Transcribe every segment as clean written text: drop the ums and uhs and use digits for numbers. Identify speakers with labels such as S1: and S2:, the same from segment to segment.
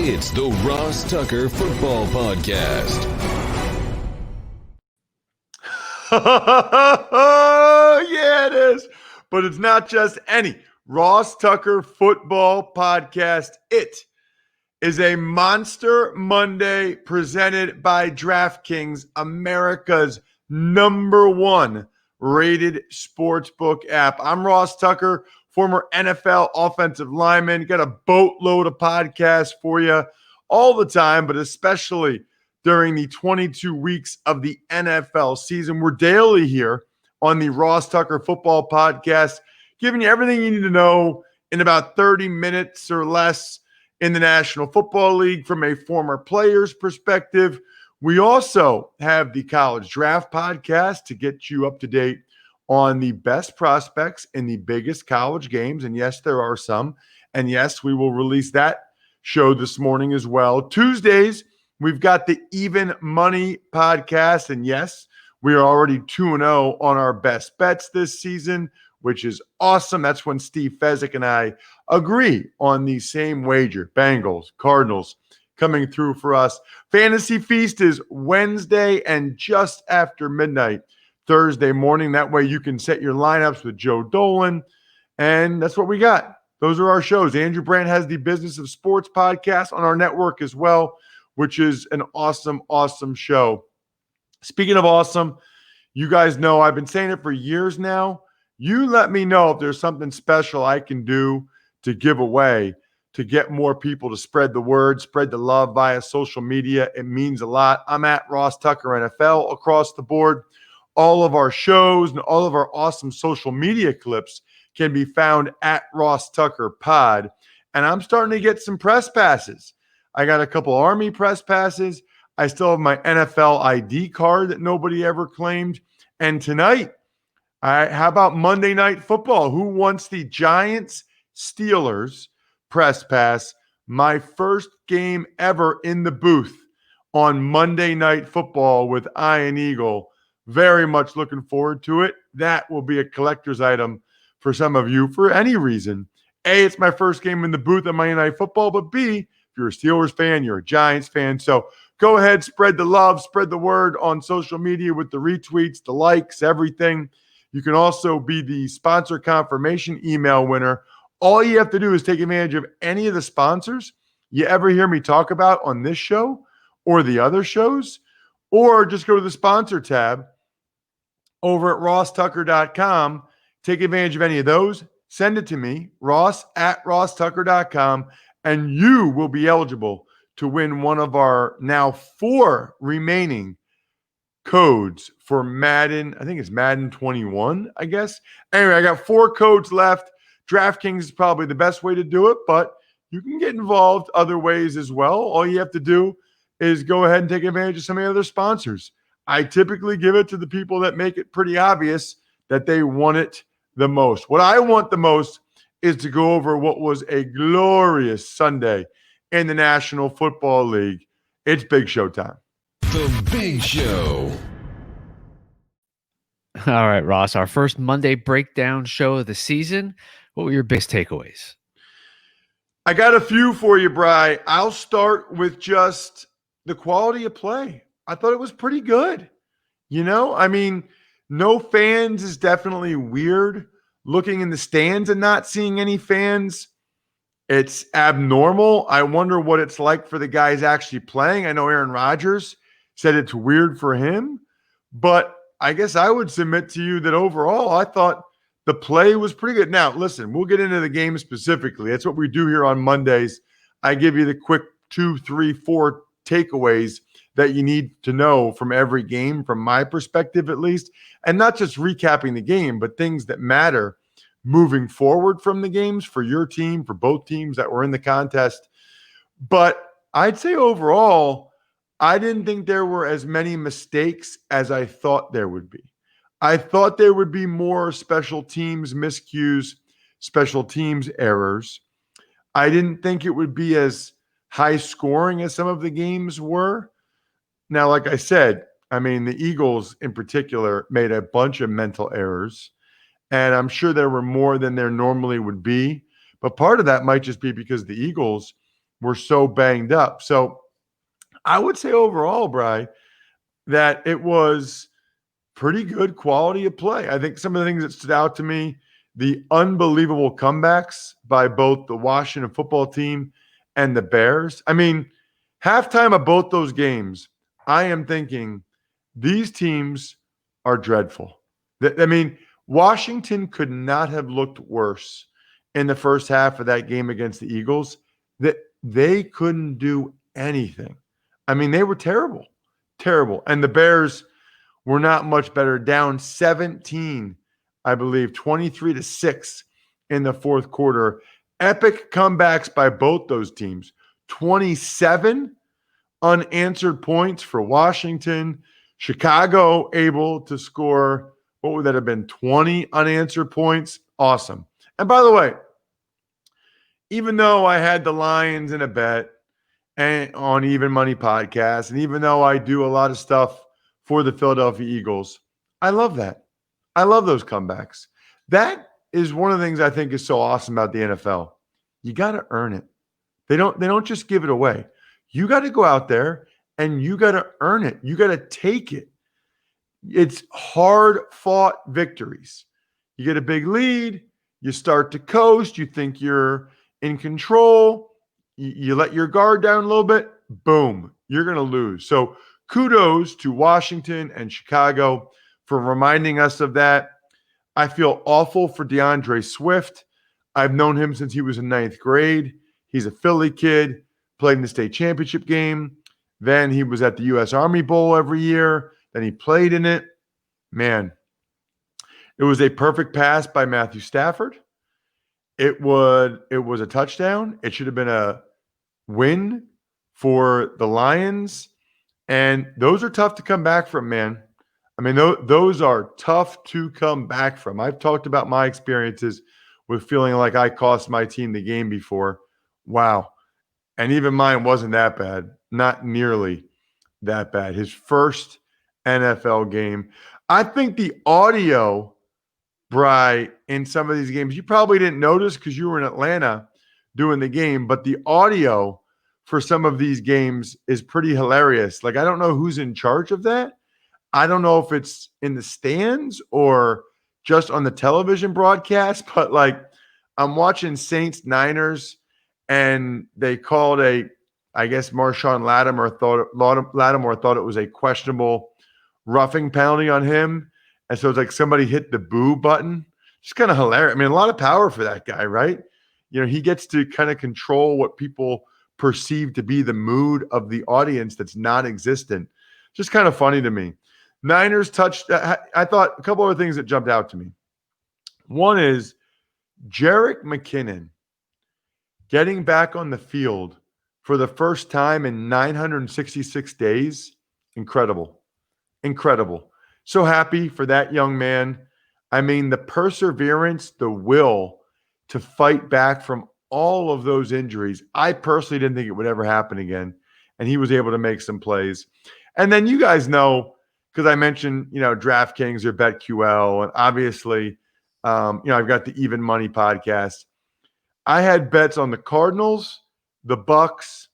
S1: It's the Ross Tucker Football Podcast.
S2: Yeah, it is. But it's not just any Ross Tucker Football Podcast. It is a Monster Monday presented by DraftKings, America's #1 rated sportsbook app. I'm Ross Tucker, former NFL offensive lineman. Got a boatload of podcasts for you all the time, but especially during the 22 weeks of the NFL season. We're daily here on the Ross Tucker Football Podcast, giving you everything you need to know in about 30 minutes or less in the National Football League from a former player's perspective. We also have the College Draft Podcast to get you up to date on the best prospects in the biggest college games. And yes, there are some. And yes, we will release that show this morning as well. Tuesdays, we've got the Even Money Podcast. And yes, we are already 2-0 on our best bets this season, which is awesome. That's when Steve Fezzik and I agree on the same wager. Bengals, Cardinals coming through for us. Fantasy Feast is Wednesday and just after midnight Thursday morning. That way you can set your lineups with Joe Dolan. And that's what we got. Those are our shows. Andrew Brandt has the Business of Sports podcast on our network as well, which is an awesome, awesome show. Speaking of awesome, you guys know I've been saying it for years now. You let me know if there's something special I can do to give away to get more people to spread the word, spread the love via social media. It means a lot. I'm at Ross Tucker NFL across the board. All of our shows and all of our awesome social media clips can be found at RossTuckerPod. And I'm starting to get some press passes. I got a couple Army press passes. I still have my NFL ID card that nobody ever claimed. And tonight, how about Monday Night Football? Who wants the Giants-Steelers press pass? My first game ever in the booth on Monday Night Football with Ian Eagle. Very much looking forward to it. That will be a collector's item for some of you for any reason. A, it's my first game in the booth on Monday Night Football, but B, if you're a Steelers fan, you're a Giants fan. So go ahead, spread the love, spread the word on social media with the retweets, the likes, everything. You can also be the sponsor confirmation email winner. All you have to do is take advantage of any of the sponsors you ever hear me talk about on this show or the other shows, or just go to the sponsor tab over at RossTucker.com. Take advantage of any of those. Send it to me, Ross at RossTucker.com, and you will be eligible to win one of our now 4 remaining codes for Madden. I think it's Madden 21, I guess. Anyway, I got 4 codes left. DraftKings is probably the best way to do it, but you can get involved other ways as well. All you have to do is go ahead and take advantage of some of the other sponsors. I typically give it to the people that make it pretty obvious that they want it the most. What I want the most is to go over what was a glorious Sunday in the National Football League. It's Big Show time.
S1: The Big Show.
S3: All right, Ross, our first Monday breakdown show of the season. What were your biggest takeaways?
S2: I got a few for you, Bri. I'll start with just the quality of play. I thought it was pretty good. You know, I mean, no fans is definitely weird. Looking in the stands and not seeing any fans, it's abnormal. I wonder what it's like for the guys actually playing. I know Aaron Rodgers said it's weird for him, but I guess I would submit to you that overall, I thought the play was pretty good. Now, listen, we'll get into the game specifically. That's what we do here on Mondays. I give you the quick 2, 3, 4 takeaways that you need to know from every game, from my perspective at least, and not just recapping the game, but things that matter moving forward from the games for your team, for both teams that were in the contest. But I'd say overall, I didn't think there were as many mistakes as I thought there would be. I thought there would be more special teams miscues, special teams errors. I didn't think it would be as high scoring as some of the games were. Now, like I said, I mean, the Eagles in particular made a bunch of mental errors, and I'm sure there were more than there normally would be. But part of that might just be because the Eagles were so banged up. So I would say overall, Bri, that it was pretty good quality of play. I think some of the things that stood out to me, the unbelievable comebacks by both the Washington football team and the Bears. I mean, halftime of both those games, I am thinking these teams are dreadful. I mean, Washington could not have looked worse in the first half of that game against the Eagles. That they couldn't do anything. I mean, they were terrible, terrible. And the Bears were not much better, down 17, I believe, 23-6 in the fourth quarter. Epic comebacks by both those teams. 27 unanswered points for Washington. Chicago able to score, what would that have been, 20 unanswered points? Awesome. And by the way, even though I had the Lions in a bet and on Even Money Podcast, and even though I do a lot of stuff for the Philadelphia Eagles, I love that. I love those comebacks. That is one of the things I think is so awesome about the NFL. You got to earn it. They don't just give it away. You got to go out there and you got to earn it. You got to take it. It's hard-fought victories. You get a big lead, you start to coast, you think you're in control, you let your guard down a little bit, boom, you're going to lose. So kudos to Washington and Chicago for reminding us of that. I feel awful for Deandre Swift. I've known him since he was in ninth grade. He's a Philly kid, played in the state championship game. Then he was at the U.S. Army Bowl every year. Then he played in it. Man, it was a perfect pass by Matthew Stafford. It was a touchdown. It should have been a win for the Lions. And those are tough to come back from, man. I mean, those are tough to come back from. I've talked about my experiences with feeling like I cost my team the game before. Wow. And even mine wasn't that bad. Not nearly that bad. His first NFL game. I think the audio, Bri, in some of these games, you probably didn't notice because you were in Atlanta doing the game, but the audio for some of these games is pretty hilarious. Like, I don't know who's in charge of that. I don't know if it's in the stands or just on the television broadcast, but like I'm watching Saints Niners and they called I guess Marshawn Lattimore thought it was a questionable roughing penalty on him. And so it's like somebody hit the boo button. It's kind of hilarious. I mean, a lot of power for that guy, right? You know, he gets to kind of control what people perceive to be the mood of the audience that's non-existent. Just kind of funny to me. Niners touched. I thought a couple other things that jumped out to me. One is Jerick McKinnon getting back on the field for the first time in 966 days. Incredible. Incredible. So happy for that young man. I mean, the perseverance, the will to fight back from all of those injuries. I personally didn't think it would ever happen again. And he was able to make some plays. And then you guys know, because I mentioned, DraftKings or BetQL, and obviously, I've got the Even Money podcast. I had bets on the Cardinals, the Bucks,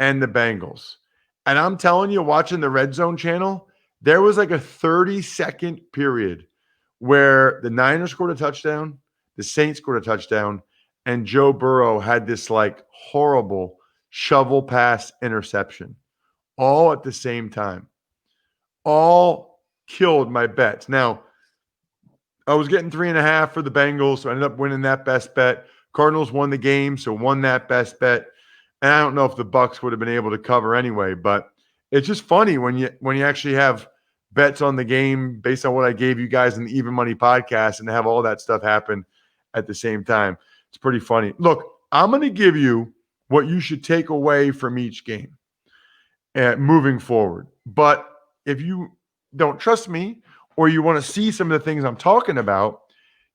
S2: and the Bengals. And I'm telling you, watching the Red Zone channel, there was like a 30-second period where the Niners scored a touchdown, the Saints scored a touchdown, and Joe Burrow had this like horrible shovel pass interception all at the same time. All killed my bets. Now, I was getting 3.5 for the Bengals, so I ended up winning that best bet. Cardinals won the game, so won that best bet. And I don't know if the Bucks would have been able to cover anyway, but it's just funny when you actually have bets on the game based on what I gave you guys in the Even Money podcast and have all that stuff happen at the same time. It's pretty funny. Look, I'm going to give you what you should take away from each game moving forward. But if you don't trust me or you want to see some of the things I'm talking about,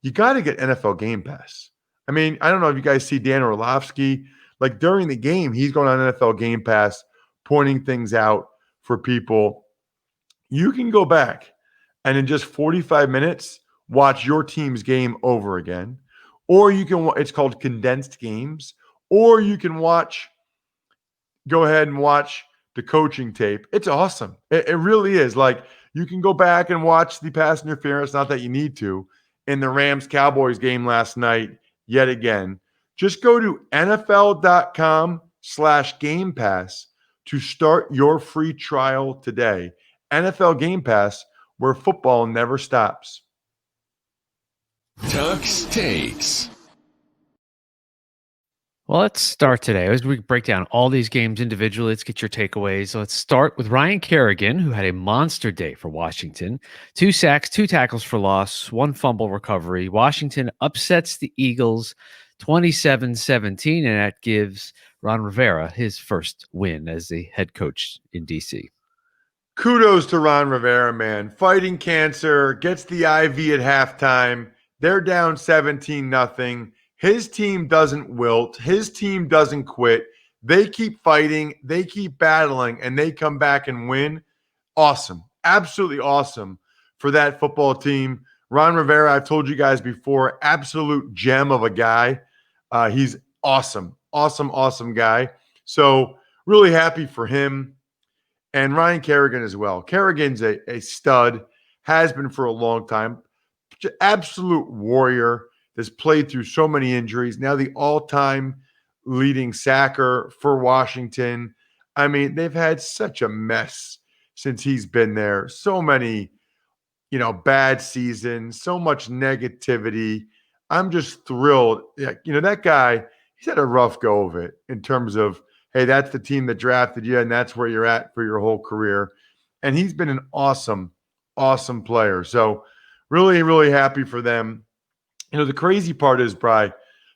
S2: you got to get NFL Game Pass. I mean, I don't know if you guys see Dan Orlovsky. Like during the game, he's going on NFL Game Pass, pointing things out for people. You can go back and in just 45 minutes, watch your team's game over again. Or you can, it's called condensed games. Or you can watch go ahead and watch the coaching tape. It's awesome. It really is. Like, you can go back and watch the pass interference, not that you need to, in the Rams-Cowboys game last night yet again. Just go to NFL.com/Game Pass to start your free trial today. NFL Game Pass, where football never stops.
S1: Tuck's Takes.
S3: Well, let's start today. As we break down all these games individually, let's get your takeaways. Let's start with Ryan Kerrigan, who had a monster day for Washington. 2 sacks, 2 tackles for loss, 1 fumble recovery. Washington upsets the Eagles 27-17, and that gives Ron Rivera his first win as the head coach in D.C.
S2: Kudos to Ron Rivera, man. Fighting cancer, gets the IV at halftime. They're down 17-0. His team doesn't wilt. His team doesn't quit. They keep fighting. They keep battling, and they come back and win. Awesome. Absolutely awesome for that football team. Ron Rivera, I've told you guys before, absolute gem of a guy. He's awesome. Awesome guy. So really happy for him. And Ryan Kerrigan as well. Kerrigan's a stud, has been for a long time. Absolute warrior. Has played through so many injuries. Now the all-time leading sacker for Washington. I mean, they've had such a mess since he's been there. So many, bad seasons, so much negativity. I'm just thrilled. That guy, he's had a rough go of it in terms of, hey, that's the team that drafted you, and that's where you're at for your whole career. And he's been an awesome player. So really, really happy for them. The crazy part is, Bri,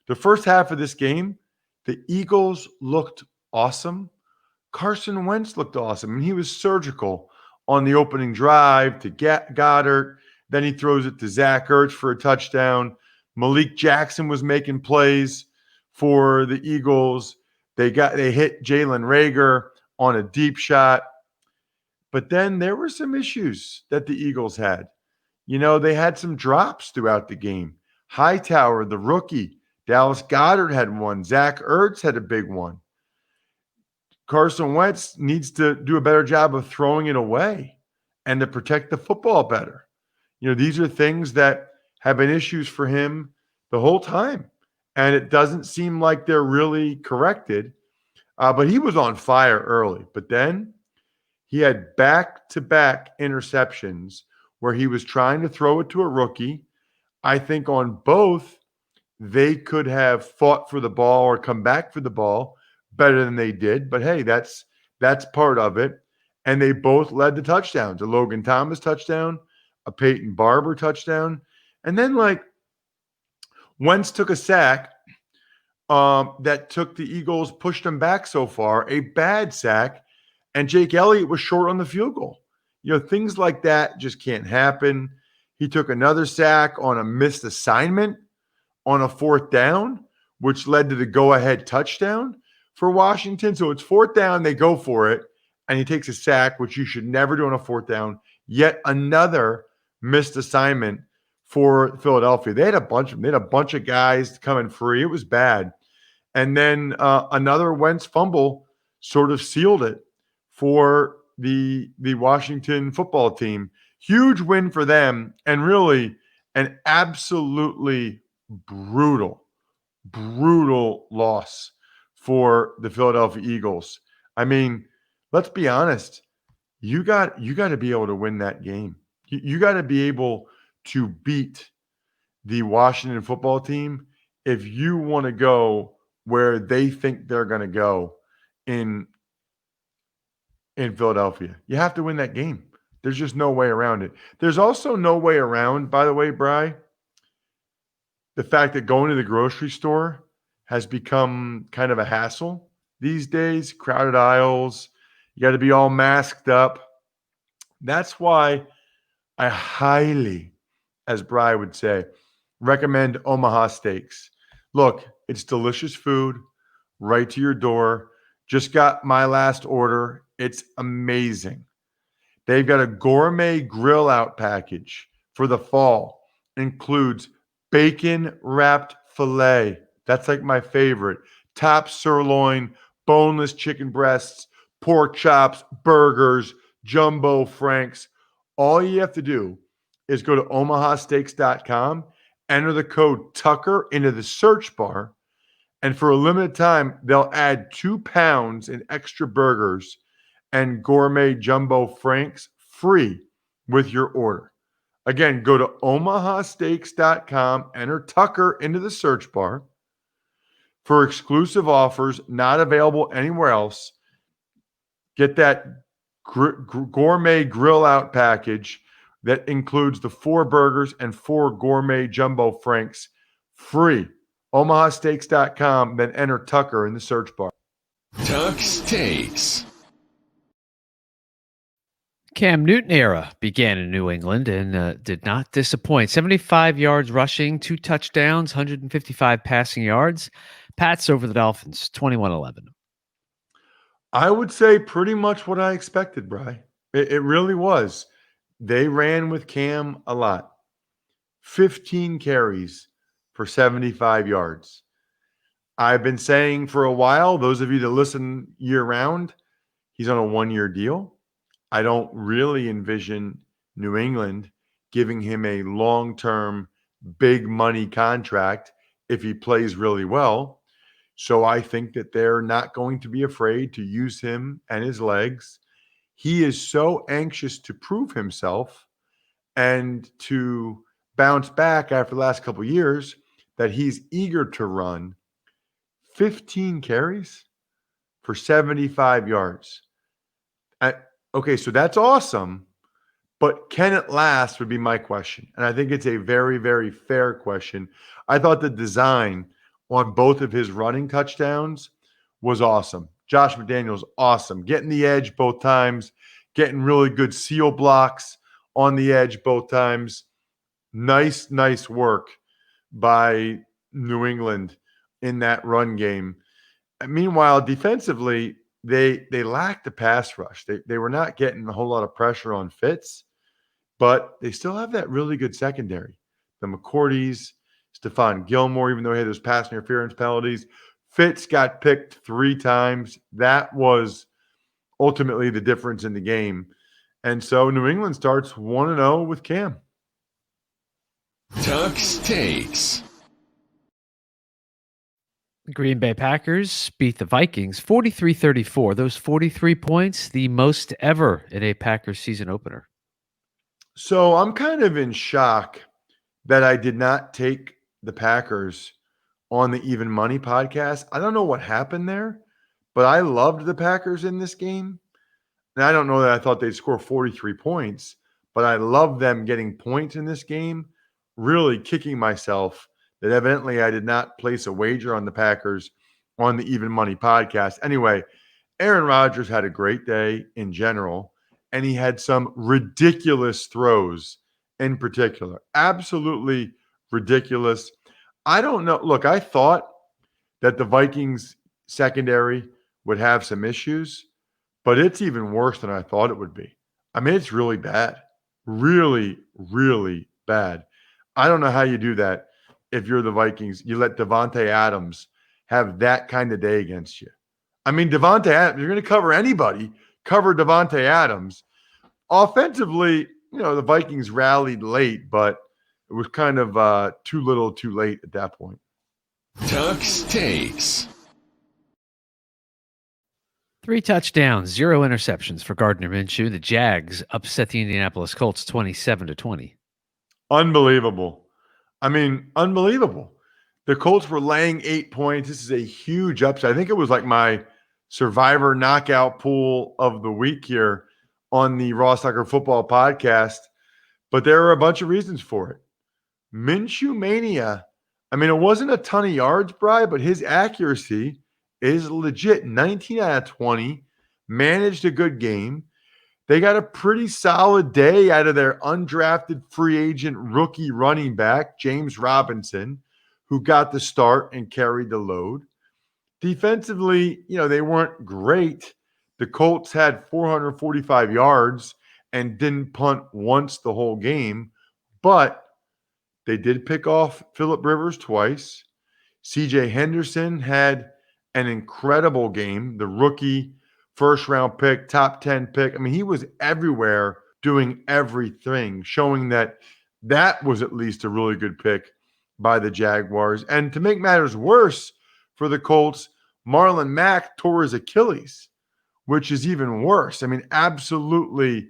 S2: the first half of this game, the Eagles looked awesome. Carson Wentz looked awesome. And he was surgical on the opening drive to Goddard. Then he throws it to Zach Ertz for a touchdown. Malik Jackson was making plays for the Eagles. They hit Jalen Reagor on a deep shot. But then there were some issues that the Eagles had. They had some drops throughout the game. Hightower, the rookie, Dallas Goedert had one. Zach Ertz had a big one. Carson Wentz needs to do a better job of throwing it away and to protect the football better. These are things that have been issues for him the whole time, and it doesn't seem like they're really corrected. But he was on fire early. But then he had back-to-back interceptions where he was trying to throw it to a rookie. I think on both, they could have fought for the ball or come back for the ball better than they did. But hey, that's part of it. And they both led to touchdowns. A Logan Thomas touchdown, a Peyton Barber touchdown. And then, Wentz took a sack that took the Eagles, pushed them back so far, a bad sack, and Jake Elliott was short on the field goal. Things like that just can't happen. He took another sack on a missed assignment on a 4th down, which led to the go-ahead touchdown for Washington. So it's 4th down, they go for it, and he takes a sack, which you should never do on a 4th down. Yet another missed assignment for Philadelphia. They had a bunch of guys coming free. It was bad. And then another Wentz fumble sort of sealed it for the Washington football team. Huge win for them, and really an absolutely brutal loss for the Philadelphia Eagles. I mean, let's be honest. You got to be able to win that game. You got to be able to beat the Washington football team if you want to go where they think they're going to go in Philadelphia. You have to win that game. There's just no way around it. There's also no way around, by the way, Bri, the fact that going to the grocery store has become kind of a hassle these days. Crowded aisles. You got to be all masked up. That's why I highly, as Bri would say, recommend Omaha Steaks. Look, it's delicious food right to your door. Just got my last order. It's amazing. They've got a gourmet grill out package for the fall. Includes bacon wrapped filet. That's like my favorite. Top sirloin, boneless chicken breasts, pork chops, burgers, jumbo franks. All you have to do is go to omahasteaks.com, enter the code Tucker into the search bar, and for a limited time, they'll add 2 pounds in extra burgers and gourmet jumbo franks free with your order. Again, go to omahasteaks.com, enter Tucker into the search bar. For exclusive offers not available anywhere else, get that gourmet grill out package that includes the 4 burgers and 4 gourmet jumbo franks free. omahasteaks.com, then enter Tucker in the search bar.
S1: Tuck's Takes.
S3: Cam Newton era began in New England and did not disappoint. 75 yards rushing, 2 touchdowns, 155 passing yards. Pats over the Dolphins, 21-11.
S2: I would say pretty much what I expected, Bri. It really was. They ran with Cam a lot. 15 carries for 75 yards. I've been saying for a while, those of you that listen year round, he's on a 1-year deal. I don't really envision New England giving him a long-term, big money contract if he plays really well. So I think that they're not going to be afraid to use him and his legs. He is so anxious to prove himself and to bounce back after the last couple of years that he's eager to run 15 carries for 75 yards. Okay, so that's awesome, but can it last would be my question. And I think it's a very, very fair question. I thought the design on both of his running touchdowns was awesome. Josh McDaniels, awesome. Getting the edge both times, getting really good seal blocks on the edge both times. Nice work by New England in that run game. And meanwhile, defensively, they lacked the pass rush. They were not getting a whole lot of pressure on Fitz, but they still have that really good secondary. The McCourties, Stephon Gilmore, even though he had those pass interference penalties. Fitz got picked 3 times. That was ultimately the difference in the game. And so New England starts 1-0 with Cam.
S1: Tuck's Takes.
S3: The Green Bay Packers beat the Vikings 43-34. Those 43 points, the most ever in a Packers season opener.
S2: So I'm kind of in shock that I did not take the Packers on the Even Money podcast. I don't know what happened there, but I loved the Packers in this game. And I don't know that I thought they'd score 43 points, but I loved them getting points in this game, really kicking myself that evidently I did not place a wager on the Packers on the Even Money podcast. Anyway, Aaron Rodgers had a great day in general, and he had some ridiculous throws in particular. Absolutely ridiculous. I don't know. Look, I thought that the Vikings secondary would have some issues, but it's even worse than I thought it would be. I mean, it's really bad. Really, really bad. I don't know how you do that if you're the Vikings. You let Devontae Adams have that kind of day against you. I mean, Devontae Adams, you're going to cover anybody, cover Devontae Adams. Offensively, the Vikings rallied late, but it was kind of too little too late at that point.
S1: Tuck's Takes.
S3: 3 touchdowns, 0 interceptions for Gardner Minshew. The Jags upset the Indianapolis Colts 27-20.
S2: Unbelievable. I mean, unbelievable. The Colts were laying 8 points. This is a huge upset. I think it was like my Survivor knockout pool of the week here on the Ross Tucker Football podcast. But there are a bunch of reasons for it. Minshew mania. I mean, it wasn't a ton of yards, Bri, but his accuracy is legit. 19 out of 20. Managed a good game. They got a pretty solid day out of their undrafted free agent rookie running back, James Robinson, who got the start and carried the load. Defensively, they weren't great. The Colts had 445 yards and didn't punt once the whole game, but they did pick off Phillip Rivers twice. CJ Henderson had an incredible game. The rookie first-round pick, top 10 pick. I mean, he was everywhere doing everything, showing that was at least a really good pick by the Jaguars. And to make matters worse for the Colts, Marlon Mack tore his Achilles, which is even worse. I mean, absolutely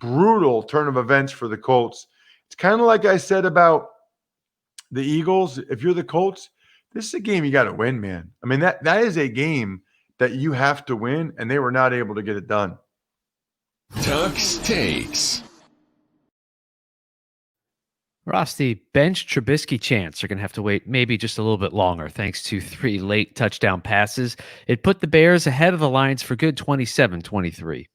S2: brutal turn of events for the Colts. It's kind of like I said about the Eagles. If you're the Colts, this is a game you got to win, man. I mean, that is a game that you have to win, and they were not able to get it done.
S1: Tuck's Takes.
S3: Ross, the bench Trubisky chants are going to have to wait maybe just a little bit longer thanks to 3 late touchdown passes. It put the Bears ahead of the Lions for good 27-23.
S2: It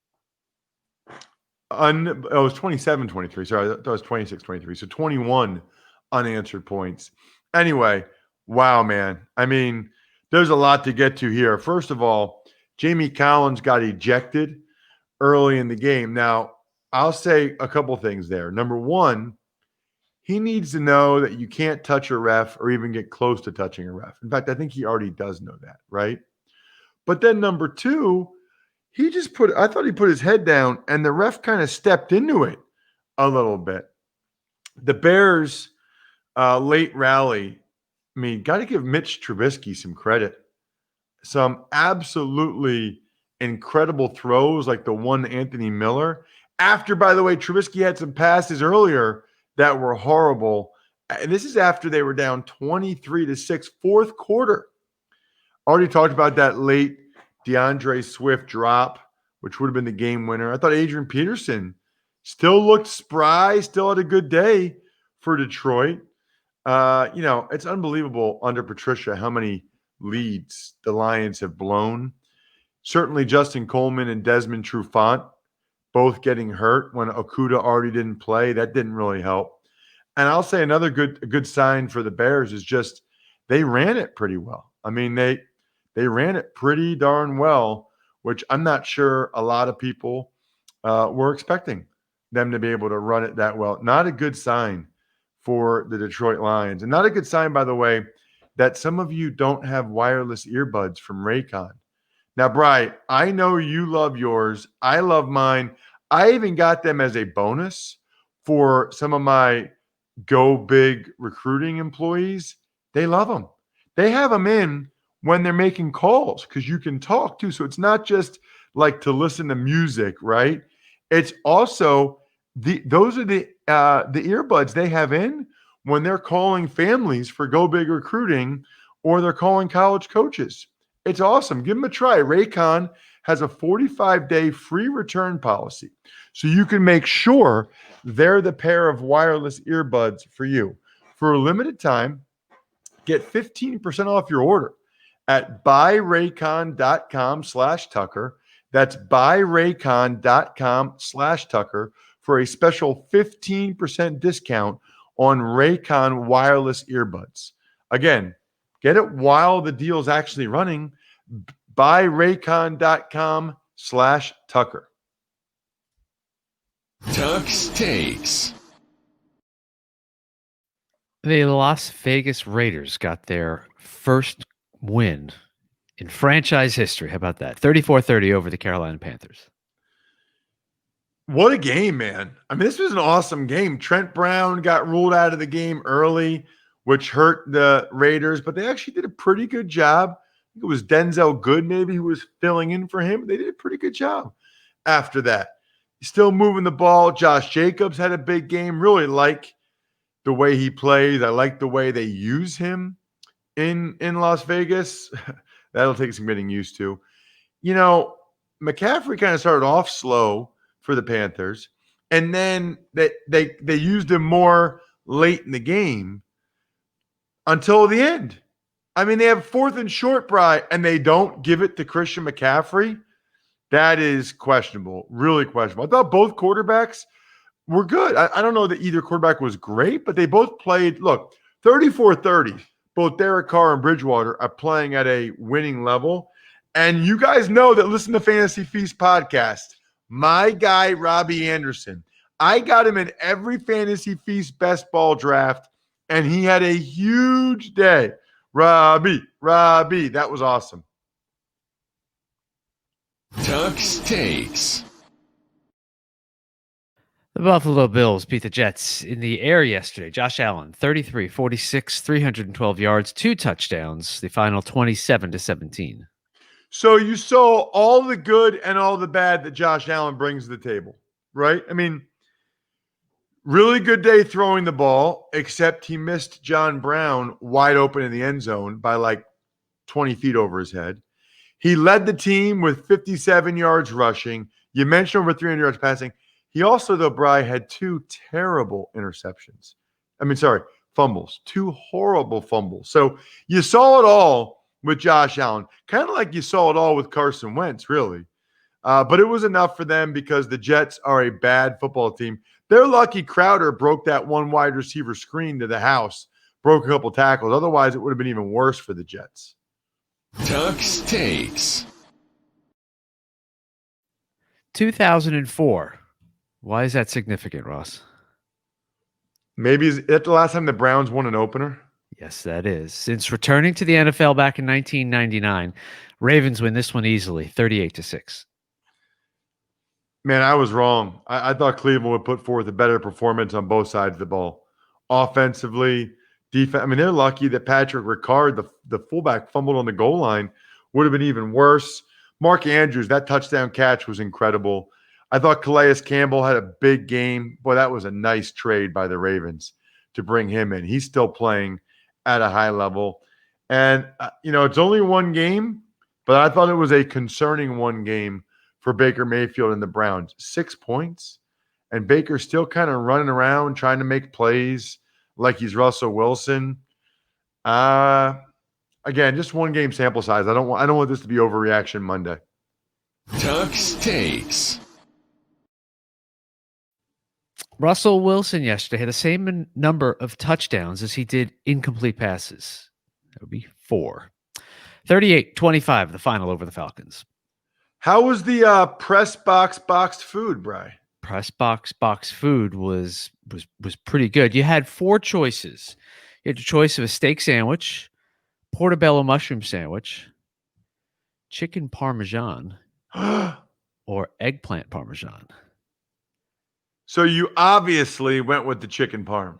S2: was 27-23. Sorry, I thought it was 26-23. So 21 unanswered points. Anyway, wow, man. I mean, there's a lot to get to here. First of all, Jamie Collins got ejected early in the game. Now, I'll say a couple things there. Number one, he needs to know that you can't touch a ref or even get close to touching a ref. In fact, I think he already does know that, right? But then number two, I thought he put his head down and the ref kind of stepped into it a little bit. The Bears late rally, I mean, got to give Mitch Trubisky some credit. Some absolutely incredible throws like the one to Anthony Miller. After, by the way, Trubisky had some passes earlier that were horrible. And this is after they were down 23-6, fourth quarter. Already talked about that late Deandre Swift drop, which would have been the game winner. I thought Adrian Peterson still looked spry, still had a good day for Detroit. It's unbelievable under Patricia how many leads the Lions have blown. Certainly Justin Coleman and Desmond Trufant both getting hurt when Okudah already didn't play. That didn't really help. And I'll say another good sign for the Bears is just they ran it pretty well. I mean, they ran it pretty darn well, which I'm not sure a lot of people were expecting them to be able to run it that well. Not a good sign for the Detroit Lions. And not a good sign, by the way, that some of you don't have wireless earbuds from Raycon. Now, Bri, I know you love yours. I love mine. I even got them as a bonus for some of my Go Big recruiting employees. They love them. They have them in when they're making calls because you can talk too. So it's not just like to listen to music, right? It's also those are the earbuds they have in when they're calling families for Go Big recruiting or they're calling college coaches. It's awesome. Give them a try. Raycon has a 45-day free return policy. So you can make sure they're the pair of wireless earbuds for you. For a limited time, get 15% off your order at buyraycon.com/Tucker. That's buyraycon.com/Tucker for a special 15% discount on Raycon wireless earbuds. Again, get it while the deal's actually running. Buyraycon.com/Tucker.
S1: Tuck's Takes.
S3: The Las Vegas Raiders got their first win in franchise history. How about that? 34-30 over the Carolina Panthers.
S2: What a game, man. I mean, this was an awesome game. Trent Brown got ruled out of the game early, which hurt the Raiders, but they actually did a pretty good job. I think it was Denzel Good maybe who was filling in for him. They did a pretty good job after that. Still moving the ball. Josh Jacobs had a big game. Really like the way he plays. I like the way they use him in Las Vegas. That'll take some getting used to. McCaffrey kind of started off slow for the Panthers, and then they used him more late in the game until the end. I mean, they have 4th and short, Bri, and they don't give it to Christian McCaffrey. That is questionable, really questionable. I thought both quarterbacks were good. I don't know that either quarterback was great, but they both played, 34-30. Both Derek Carr and Bridgewater are playing at a winning level. And you guys know that listen to Fantasy Feast podcast. My guy, Robbie Anderson, I got him in every Fantasy Feast best ball draft, and he had a huge day. Robbie, that was awesome.
S1: Tuck's Takes.
S3: The Buffalo Bills beat the Jets in the air yesterday. Josh Allen, 33, 46, 312 yards, 2 touchdowns. The final 27-17.
S2: So you saw all the good and all the bad that Josh Allen brings to the table, right? I mean, really good day throwing the ball, except he missed John Brown wide open in the end zone by like 20 feet over his head. He led the team with 57 yards rushing. You mentioned over 300 yards passing. He also, though, Bry, had 2 terrible interceptions. Fumbles. 2 horrible fumbles. So you saw it all with Josh Allen, kind of like you saw it all with Carson Wentz, really. But it was enough for them because the Jets are a bad football team. They're lucky Crowder broke that one wide receiver screen to the house, broke a couple tackles. Otherwise, it would have been even worse for the Jets.
S1: Tuck's Takes.
S3: 2004. Why is that significant, Ross?
S2: Maybe is that the last time the Browns won an opener?
S3: Yes, that is. Since returning to the NFL back in 1999, Ravens win this one easily, 38-6.
S2: Man, I was wrong. I thought Cleveland would put forth a better performance on both sides of the ball. Offensively, defense. I mean, they're lucky that Patrick Ricard, the fullback, fumbled on the goal line. Would have been even worse. Mark Andrews, that touchdown catch was incredible. I thought Calais Campbell had a big game. Boy, that was a nice trade by the Ravens to bring him in. He's still playing at a high level. And, it's only one game, but I thought it was a concerning one game for Baker Mayfield and the Browns. 6 points, and Baker's still kind of running around trying to make plays like he's Russell Wilson. Again, just one game sample size. I don't want this to be overreaction Monday.
S1: Tuck's Takes.
S3: Russell Wilson yesterday had the same number of touchdowns as he did incomplete passes. That would be 4. 38-25, the final over the Falcons.
S2: How was the press box boxed food, Bri?
S3: Press box food was pretty good. You had 4 choices. You had your choice of a steak sandwich, portobello mushroom sandwich, chicken parmesan, or eggplant parmesan.
S2: So you obviously went with the chicken parm.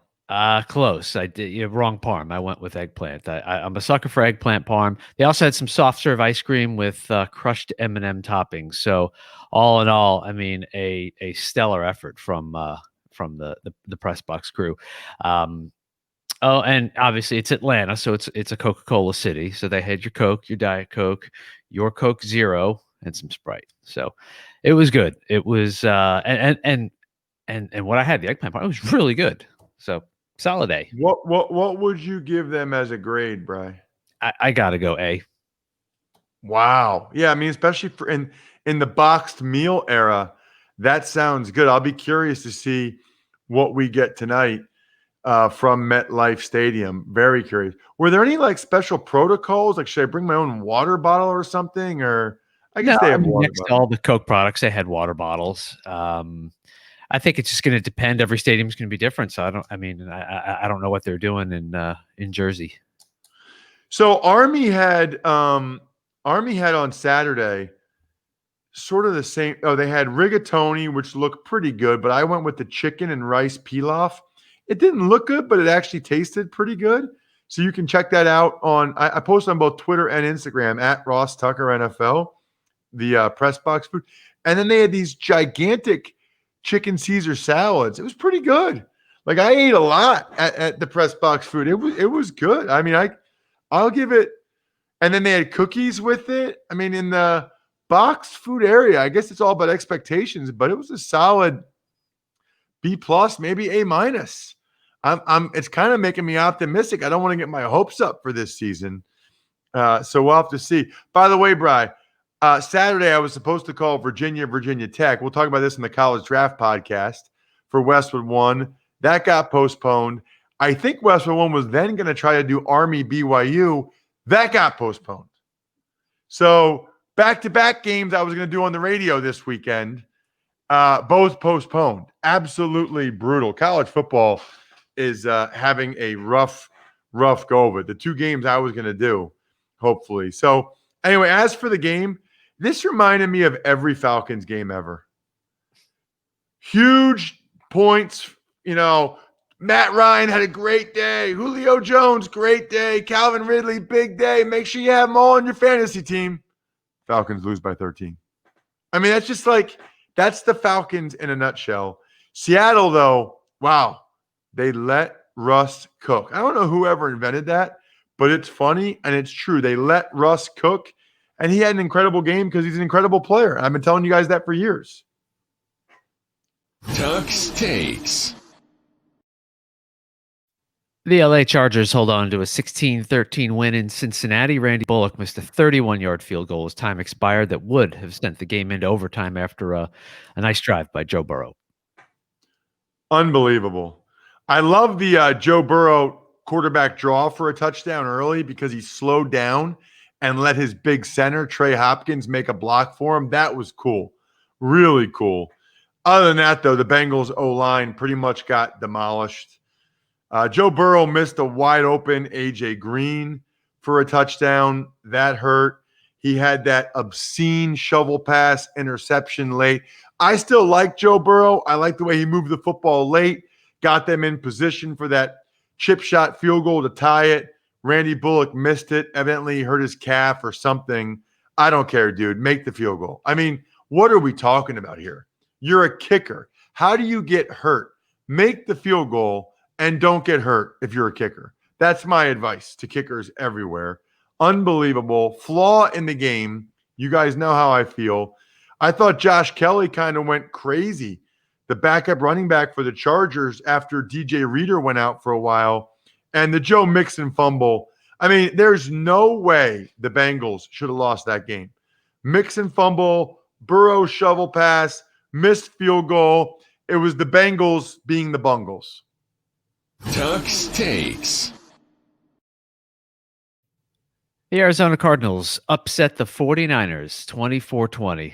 S3: Close. I did. Wrong parm. I went with eggplant. I'm a sucker for eggplant parm. They also had some soft serve ice cream with crushed M&M toppings. So all in all, I mean, a stellar effort from the press box crew. And obviously it's Atlanta, so it's a Coca-Cola city. So they had your Coke, your Diet Coke, your Coke Zero, and some Sprite. So it was good. It was and what I had, the eggplant parm, it was really good. So solid A.
S2: What would you give them as a grade, Bri?
S3: I gotta go A.
S2: Wow. Yeah, I mean, especially for in the boxed meal era, that sounds good. I'll be curious to see what we get tonight from MetLife Stadium. Very curious. Were there any special protocols? Like, should I bring my own water bottle or something? Or I guess they have water
S3: next to all the Coke products, they had water bottles. I think it's just going to depend. Every stadium is going to be different. So I don't know what they're doing in Jersey.
S2: So Army had on Saturday sort of the same. Oh, they had rigatoni, which looked pretty good, but I went with the chicken and rice pilaf. It didn't look good, but it actually tasted pretty good. So you can check that out I posted on both Twitter and Instagram at RossTuckerNFL, the press box food. And then they had these gigantic chicken Caesar salads. It was pretty good. Like, I ate a lot at the press box food. It was good. I mean, I'll give it. And then they had cookies with it. I mean, in the boxed food area, I guess it's all about expectations, but it was a solid B+, maybe A-. It's kind of making me optimistic. I don't want to get my hopes up for this season. So we'll have to see. By the way, Bri, Saturday, I was supposed to call Virginia Tech. We'll talk about this in the college draft podcast for Westwood One. That got postponed. I think Westwood One was then going to try to do Army BYU. That got postponed. So back-to-back games I was going to do on the radio this weekend, both postponed. Absolutely brutal. College football is having a rough go of it. The 2 games I was going to do, hopefully. So anyway, as for the game, This reminded me of every Falcons game ever. Huge points, Matt Ryan had a great day. Julio Jones, great day. Calvin Ridley, big day. Make sure you have them all on your fantasy team. Falcons lose by 13. I mean, that's the Falcons in a nutshell. Seattle, though, wow, they let Russ cook. I don't know whoever invented that, but it's funny and it's true. They let Russ cook, and he had an incredible game because he's an incredible player. I've been telling you guys that for years.
S1: Tuck's Takes.
S3: The LA Chargers hold on to a 16-13 win in Cincinnati. Randy Bullock missed a 31-yard field goal as time expired that would have sent the game into overtime after a nice drive by Joe Burrow.
S2: Unbelievable. I love the Joe Burrow quarterback draw for a touchdown early because he slowed down and let his big center, Trey Hopkins, make a block for him. That was cool. Really cool. Other than that, though, the Bengals O-line pretty much got demolished. Joe Burrow missed a wide-open A.J. Green for a touchdown. That hurt. He had that obscene shovel pass interception late. I still like Joe Burrow. I like the way he moved the football late, got them in position for that chip shot field goal to tie it. Randy Bullock missed it. Evidently, he hurt his calf or something. I don't care, dude. Make the field goal. I mean, what are we talking about here? You're a kicker. How do you get hurt? Make the field goal and don't get hurt if you're a kicker. That's my advice to kickers everywhere. Unbelievable. Flaw in the game. You guys know how I feel. I thought Josh Kelly kind of went crazy. The backup running back for the Chargers after DJ Reader went out for a while. And the Joe Mixon fumble. I mean, there's no way the Bengals should have lost that game. Mixon fumble, Burrow shovel pass, missed field goal. It was the Bengals being the Bungles.
S1: Tuck's Takes.
S3: The Arizona Cardinals upset the 49ers 24-20.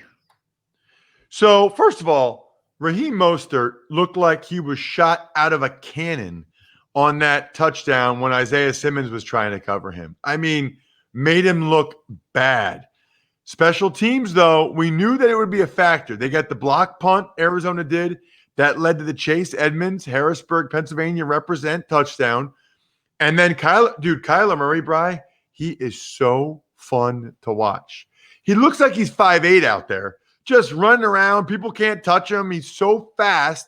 S2: So, first of all, Raheem Mostert looked like he was shot out of a cannon on that touchdown when Isaiah Simmons was trying to cover him. I mean, made him look bad. Special teams, though, we knew that it would be a factor. They got the block punt, Arizona did. That led to the Chase Edmonds, Harrisburg, Pennsylvania represent touchdown. And then Kyler Murray, Bri, he is so fun to watch. He looks like he's 5'8" out there, just running around. People can't touch him. He's so fast.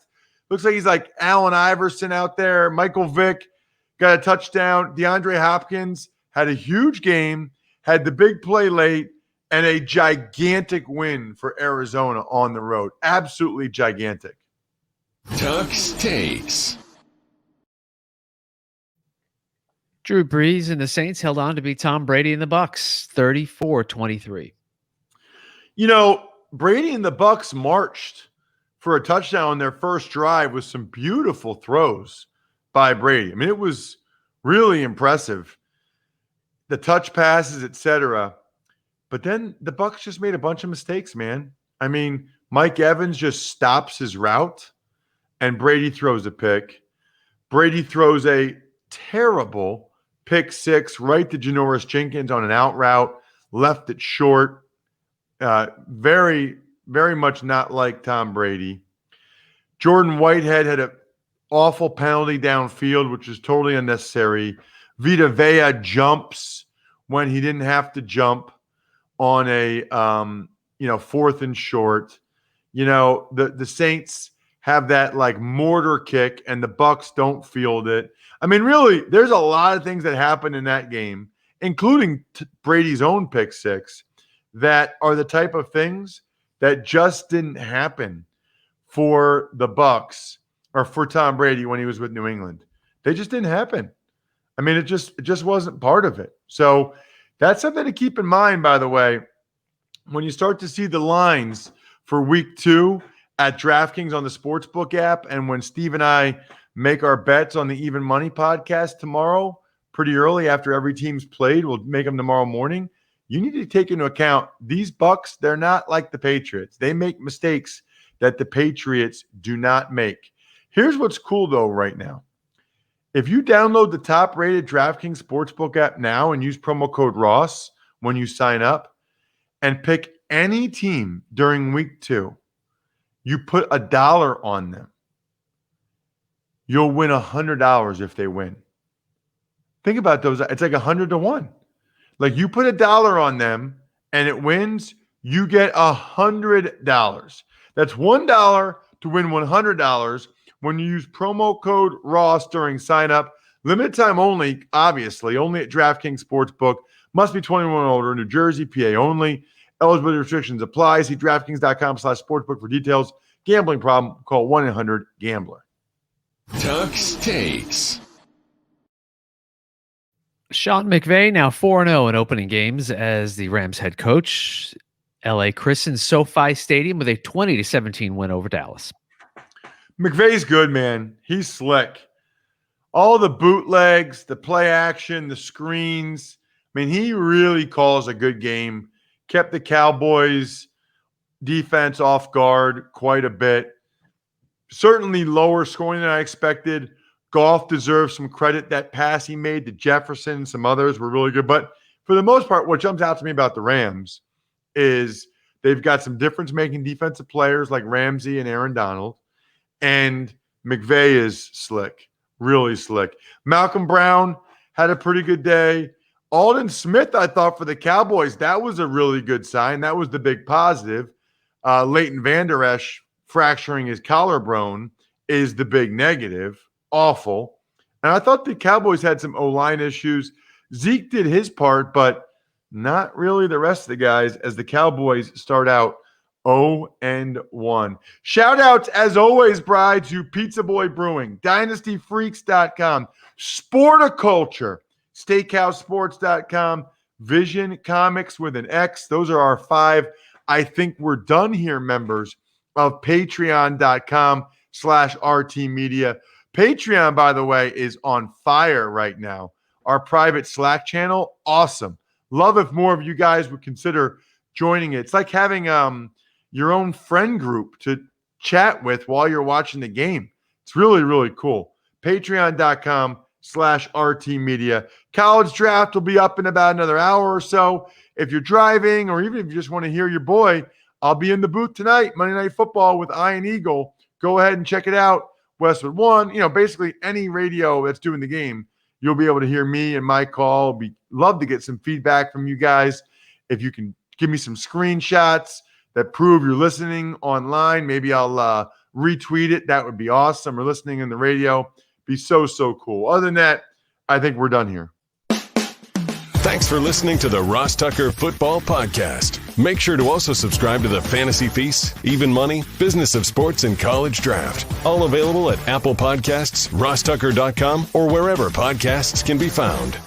S2: Looks like he's like Allen Iverson out there. Michael Vick got a touchdown. DeAndre Hopkins had a huge game, had the big play late, and a gigantic win for Arizona on the road. Absolutely gigantic.
S1: Tuck's Takes.
S3: Drew Brees and the Saints held on to beat Tom Brady and the Bucks 34-23.
S2: Brady and the Bucks marched for a touchdown on their first drive with some beautiful throws by Brady. I mean, it was really impressive. The touch passes, etc. But then the Bucks just made a bunch of mistakes, man. I mean, Mike Evans just stops his route, and Brady throws a pick. Brady throws a terrible pick six right to Janoris Jenkins on an out route, left it short. Very, very much not like Tom Brady. Jordan Whitehead had an awful penalty downfield, which is totally unnecessary. Vita Vea jumps when he didn't have to jump on a, fourth and short. The Saints have that like mortar kick and the Bucks don't field it. I mean, really, there's a lot of things that happened in that game, including Brady's own pick six, that are the type of things that just didn't happen for the Bucks or for Tom Brady when he was with New England. They just didn't happen. I mean, it just wasn't part of it. So that's something to keep in mind, by the way, when you start to see the lines for week 2 at DraftKings on the Sportsbook app, and when Steve and I make our bets on the Even Money podcast tomorrow, pretty early after every team's played, we'll make them tomorrow morning. You need to take into account these Bucks, they're not like the Patriots. They make mistakes that the Patriots do not make. Here's what's cool, though, right now. If you download the top-rated DraftKings Sportsbook app now and use promo code Ross when you sign up and pick any team during week 2, you put $1 on them, you'll win $100 if they win. Think about those. It's like 100 to 1. Like you put $1 on them and it wins, you get $100. That's $1 to win $100 when you use promo code Ross during sign up. Limited time only, obviously, only at DraftKings Sportsbook. Must be 21 or older, New Jersey, PA only. Eligibility restrictions apply. See DraftKings.com/sportsbook for details. Gambling problem, call 1-800-GAMBLER.
S1: Tuck's Takes.
S3: Sean McVay now 4-0 in opening games as the Rams head coach. LA christens SoFi Stadium with a 20-17 win over Dallas.
S2: McVay's good, man. He's slick. All the bootlegs, the play action, the screens. I mean, he really calls a good game. Kept the Cowboys defense off guard quite a bit. Certainly lower scoring than I expected. Goff deserves some credit. That pass he made to Jefferson, some others were really good. But for the most part, what jumps out to me about the Rams is they've got some difference-making defensive players like Ramsey and Aaron Donald. And McVay is slick, really slick. Malcolm Brown had a pretty good day. Aldon Smith, I thought, for the Cowboys, that was a really good sign. That was the big positive. Leighton Vander Esch fracturing his collarbone is the big negative. Awful. And I thought the Cowboys had some O-line issues. Zeke did his part, but not really the rest of the guys as the Cowboys start out 0-1. Shout outs, as always, Bri, to Pizza Boy Brewing, DynastyFreaks.com, Sporticulture, SteakhouseSports.com, Vision Comics with an X. Those are our 5 I think we're done here members of Patreon.com/RT Media. Patreon, by the way, is on fire right now. Our private Slack channel, awesome. Love if more of you guys would consider joining it. It's like having your own friend group to chat with while you're watching the game. It's really, really cool. Patreon.com/RT Media. College draft will be up in about another hour or so. If you're driving or even if you just want to hear your boy, I'll be in the booth tonight, Monday Night Football with Iron Eagle. Go ahead and check it out. Westwood One, basically any radio that's doing the game, you'll be able to hear me and my call. Love to get some feedback from you guys. If you can give me some screenshots that prove you're listening online, maybe I'll retweet it. That would be awesome. Or listening in the radio. Be so cool. Other than that, I think we're done here.
S1: Thanks for listening to the Ross Tucker Football Podcast. Make sure to also subscribe to the Fantasy Feast, Even Money, Business of Sports, and College Draft. All available at Apple Podcasts, RossTucker.com, or wherever podcasts can be found.